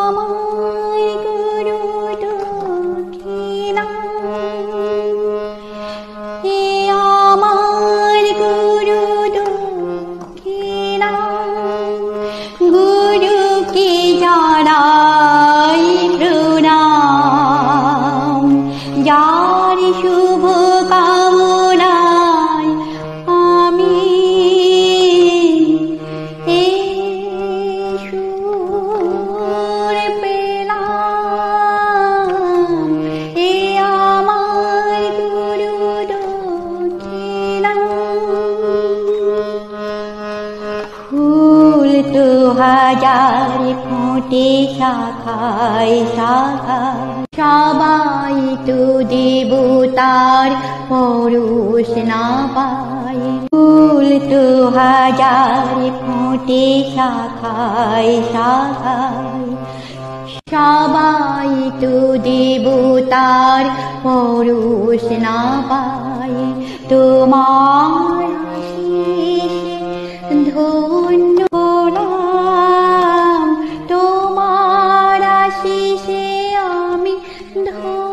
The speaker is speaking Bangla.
আমায় গুরু দক্ষিণা, আমার গুরু দক্ষিণা, গুরুকে জানাই প্রণাম, যার শুভ কামনায় আমি সুর পেলাম। এ আমার গুরু দক্ষিণা। ফুল তো হাজার ফোটে শাখায় শাখায়, সবাই তো দেবতার পরশ না পায়। ফুল তো হাজার ফোটে শাখায় শাখায়, সবাই তো দেবতার পরশ না পায়। তোমার আশিসে ধন্য হলাম, তোমার আশিসে আমি ধন্য।